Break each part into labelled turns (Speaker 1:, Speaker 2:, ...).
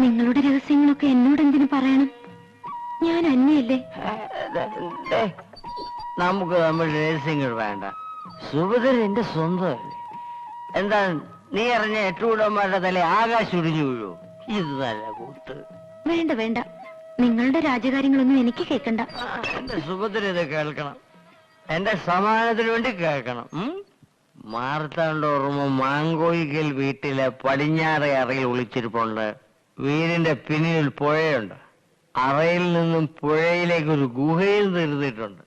Speaker 1: നിങ്ങളുടെ രഹസ്യങ്ങളൊക്കെ എന്നോട് എന്തിനു പറയണം? ഞാൻ അന്യല്ലേ?
Speaker 2: നമുക്ക് നമ്മുടെ രഹസ്യങ്ങൾ വേണ്ട. സുഭദ്ര എന്റെ സ്വന്തമല്ലേ. എന്താ നീ അറിഞ്ഞ എട്ടുകൂടന്മാരുടെ തല ആകാശം ഒടിഞ്ഞു വീഴൂ? ഇത് നല്ല കൂട്ട്.
Speaker 1: വേണ്ട വേണ്ട, നിങ്ങളുടെ രാജകാര്യങ്ങളൊന്നും എനിക്ക് കേൾക്കണ്ട.
Speaker 2: എന്റെ സുഭദ്ര ഇത് കേൾക്കണം. എന്റെ സമാധാനത്തിന് വേണ്ടി കേൾക്കണം. മാർത്താണ്ട് ഓർമ്മ മാങ്കോയിക്കൽ വീട്ടിലെ പടിഞ്ഞാറെ അറയിൽ ഒളിച്ചിരിപ്പുണ്ട്. വീടിന്റെ പിന്നിൽ പുഴയുണ്ട്. അറയിൽ നിന്നും പുഴയിലേക്ക് ഒരു ഗുഹയിൽ തീർന്നിട്ടുണ്ട്.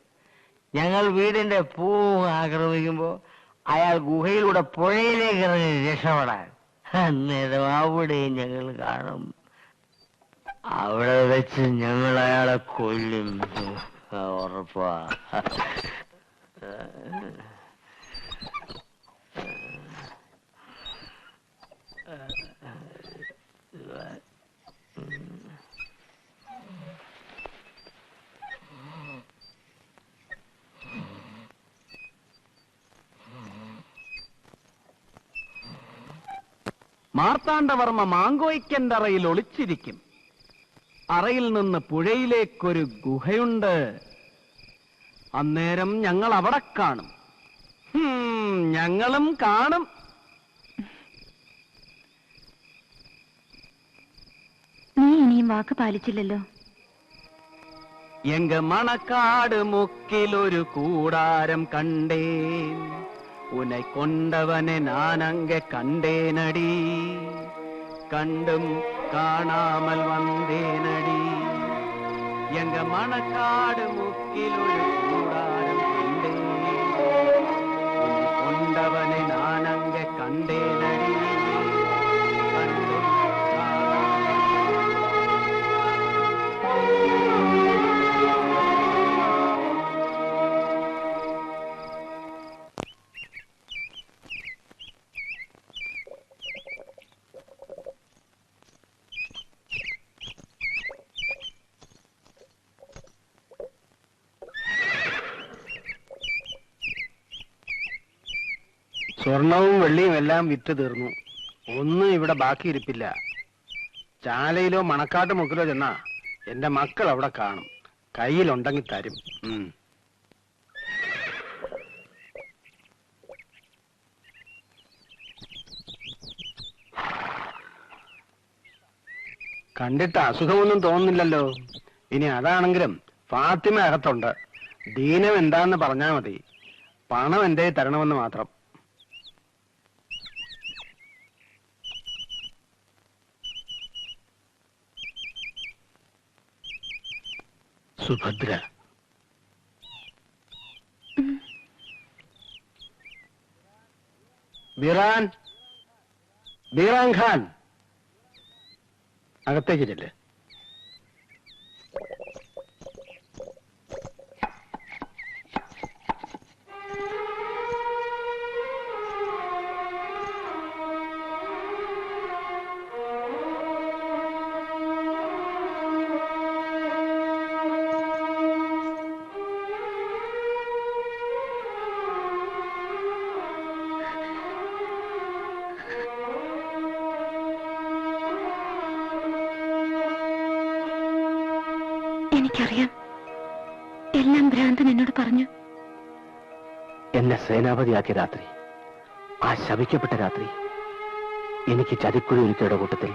Speaker 2: ഞങ്ങൾ വീടിന്റെ പൂ ആക്രമിക്കുമ്പോ അയാൾ ഗുഹയിലൂടെ പുഴയിലേക്ക് ഇറങ്ങി രക്ഷപ്പെടാൻ. അന്നേരം അവിടെയും ഞങ്ങൾ കാണും. അവിടെ വെച്ച് ഞങ്ങൾ അയാളെ കൊല്ലും. ഉറപ്പാ.
Speaker 3: മാർത്താണ്ഡവർമ്മ മാങ്കോയ്ക്കന്റെ അറയിൽ ഒളിച്ചിരിക്കും. അറയിൽ നിന്ന് പുഴയിലേക്കൊരു ഗുഹയുണ്ട്. അന്നേരം ഞങ്ങൾ അവിടെ കാണും. ഞങ്ങളും കാണും.
Speaker 1: നീ ഇനിയും വാക്ക് പാലിച്ചില്ലല്ലോ.
Speaker 3: എങ്ക മണക്കാട് മുക്കിലൊരു കൂടാരം കണ്ടേൻ, ഉനെ കൊണ്ടവനെ നാനങ്ക കണ്ടേനടി, കണ്ടും കാണാമൽ വந்தேனடி. എങ്ക മണക്കാട് മുക്കിലൊരു കൂടാരം കണ്ടേൻ, ഉനെ കൊണ്ടവനെ നാനങ്ക കണ്ടേനടി, കണ്ടും
Speaker 4: സ്വർണവും വെള്ളിയും എല്ലാം വിറ്റ് തീർന്നു. ഒന്നും ഇവിടെ ബാക്കിയിരിപ്പില്ല. ചാലയിലോ മണക്കാട്ട് മുക്കിലോ ചെന്നാ എന്റെ മക്കൾ അവിടെ കാണും. കയ്യിലുണ്ടെങ്കിൽ തരും. കണ്ടിട്ട് അസുഖമൊന്നും തോന്നുന്നില്ലല്ലോ. ഇനി അതാണെങ്കിലും ഫാത്തിമ അകത്തുണ്ട്. ദീനം എന്താന്ന് പറഞ്ഞാ മതി. പണം എന്റെ തരണമെന്ന് മാത്രം. സുഭദ്ര, ബീറാൻ ഖാൻ, അകത്തേക്ക് ചെല്ല്.
Speaker 1: എനിക്കറിയാം, എല്ലാം ഭ്രാന്തൻ എന്നോട് പറഞ്ഞു.
Speaker 4: എന്നെ സേനാപതിയാക്കിയ രാത്രി, ആ ശപിക്കപ്പെട്ട രാത്രി, എനിക്ക് ചതിക്കുഴി ഒരുക്കിയുടെ കൂട്ടത്തിൽ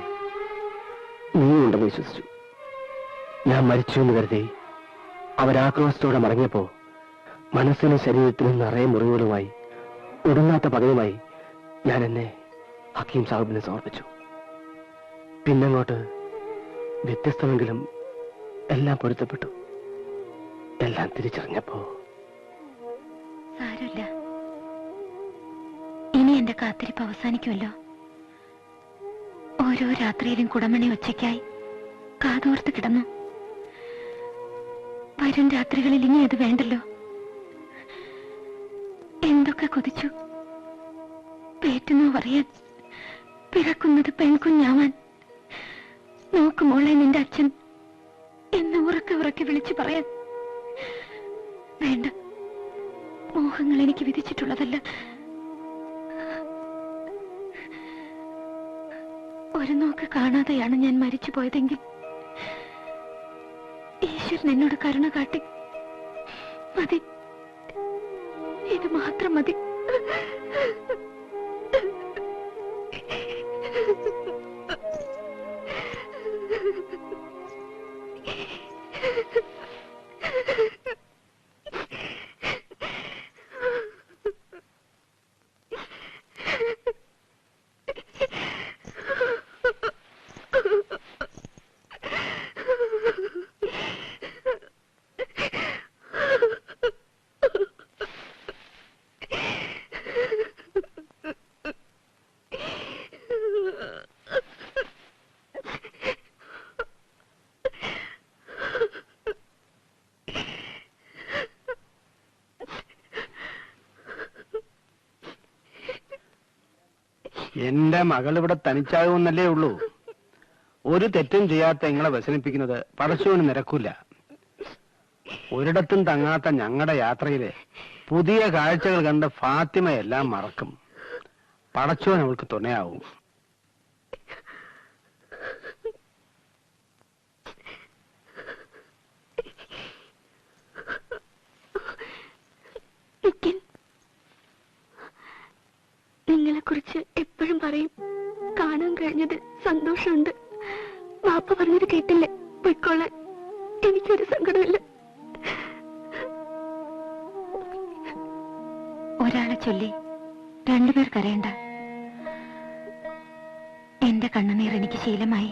Speaker 4: നീ ഉണ്ടെന്ന് വിശ്വസിച്ചു. ഞാൻ മരിച്ചു എന്ന് കരുതി അവരാക്രോശത്തോടെ മടങ്ങിയപ്പോ മനസ്സിനും ശരീരത്തിനും നിറയെ മുറിവുകളുമായി ഒടുങ്ങാത്ത പകയുമായി ഞാൻ എന്നെ ഹക്കീം സാഹിബിനെ സമർപ്പിച്ചു. പിന്നങ്ങോട്ട് വ്യത്യസ്തമെങ്കിലും എല്ലാം പൊരുത്തപ്പെട്ടു. എല്ലാം തിരിച്ചറിഞ്ഞപ്പോ
Speaker 1: സാരമില്ല, ഇനി എന്റെ കാത്തിരിപ്പ് അവസാനിക്കുമല്ലോ. ഓരോ രാത്രിയിലും കുടമണി ഒച്ചയ്ക്കായി കാതോർത്ത് കിടന്നു. വരും രാത്രികളിൽ ഇനി അത് വേണ്ടല്ലോ. എന്തൊക്കെ കൊതിച്ചു. പേറ്റുന്നു പറയാൻ, പിറക്കുന്നത് പെൺകുഞ്ഞാവാൻ. നോക്കുമോളെ നിന്റെ അച്ഛൻ എന്ന് ഉറക്കെ ഉറക്കെ വിളിച്ചു പറയാൻ. വേണ്ട, മോഹങ്ങൾ എനിക്ക് വിധിച്ചിട്ടുള്ളതല്ല. ഒരു നോക്ക് കാണാതെയാണ് ഞാൻ മരിച്ചു പോയതെങ്കിൽ ഈശ്വരൻ എന്നോട് കരുണ കാട്ടി. മതി, ഇത് മാത്രം മതി.
Speaker 4: എന്റെ മകൾ ഇവിടെ തനിച്ചാകുമെന്നല്ലേ ഉള്ളൂ. ഒരു തെറ്റും ചെയ്യാത്ത നിങ്ങളെ വ്യസനിപ്പിക്കുന്നത് പടച്ചോന് നിരക്കൂല. ഒരിടത്തും തങ്ങാത്ത ഞങ്ങളുടെ യാത്രയിലെ പുതിയ കാഴ്ചകൾ കണ്ട് ഫാത്തിമയെല്ലാം മറക്കും. പടച്ചോൻ അവൾക്ക് തുണയാവും.
Speaker 1: നിങ്ങളെ കുറിച്ച് എപ്പോഴും പറയും. കാണാൻ കഴിഞ്ഞത് സന്തോഷമുണ്ട്. വാപ്പ പറഞ്ഞത് കേട്ടില്ലേ? പൊയ്ക്കോളാൻ എനിക്കൊരു സങ്കടമില്ല. ഒരാളെ ചൊല്ലി രണ്ടുപേർ കരയണ്ട. എന്റെ കണ്ണുനീർ എനിക്ക് ശീലമായി.